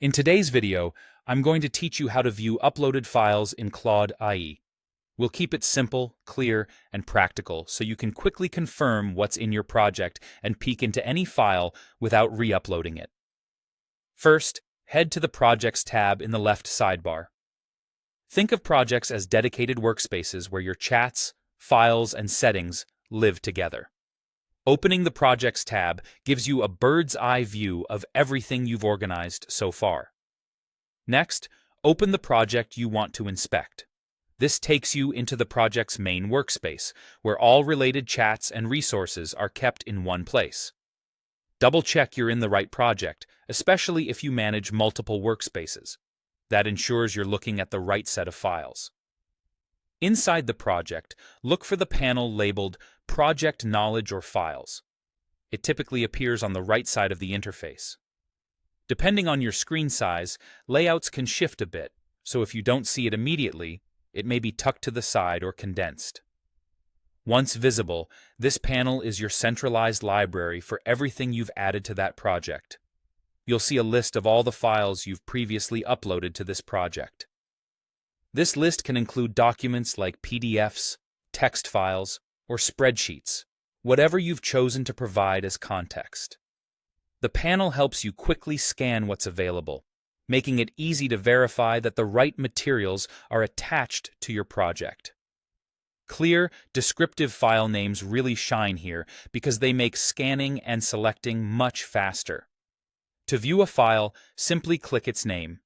In today's video, I'm going to teach you how to view uploaded files in Claude AI. We'll keep it simple, clear, and practical so you can quickly confirm what's in your project and peek into any file without re-uploading it. First, head to the Projects tab in the left sidebar. Think of projects as dedicated workspaces where your chats, files, and settings live together. Opening the Projects tab gives you a bird's-eye view of everything you've organized so far. Next, open the project you want to inspect. This takes you into the project's main workspace, where all related chats and resources are kept in one place. Double-check you're in the right project, especially if you manage multiple workspaces. That ensures you're looking at the right set of files. Inside the project, look for the panel labeled Project Knowledge or Files. It typically appears on the right side of the interface. Depending on your screen size, layouts can shift a bit, so if you don't see it immediately, it may be tucked to the side or condensed. Once visible, this panel is your centralized library for everything you've added to that project. You'll see a list of all the files you've previously uploaded to this project. This list can include documents like PDFs, text files, or spreadsheets, whatever you've chosen to provide as context. The panel helps you quickly scan what's available, making it easy to verify that the right materials are attached to your project. Clear, descriptive file names really shine here because they make scanning and selecting much faster. To view a file, simply click its name.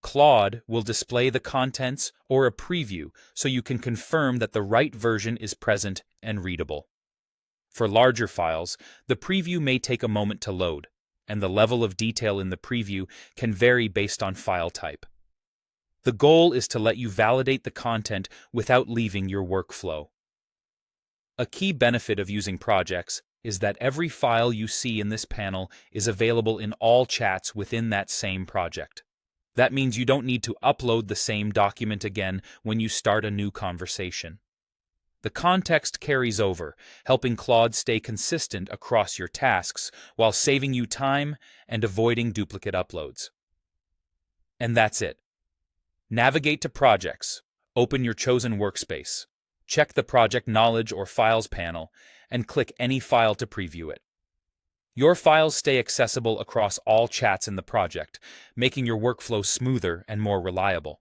Claude will display the contents or a preview so you can confirm that the right version is present and readable. For larger files, the preview may take a moment to load, and the level of detail in the preview can vary based on file type. The goal is to let you validate the content without leaving your workflow. A key benefit of using projects is that every file you see in this panel is available in all chats within that same project. That means you don't need to upload the same document again when you start a new conversation. The context carries over, helping Claude stay consistent across your tasks while saving you time and avoiding duplicate uploads. And that's it. Navigate to Projects, open your chosen workspace, check the Project Knowledge or Files panel, and click any file to preview it. Your files stay accessible across all chats in the project, making your workflow smoother and more reliable.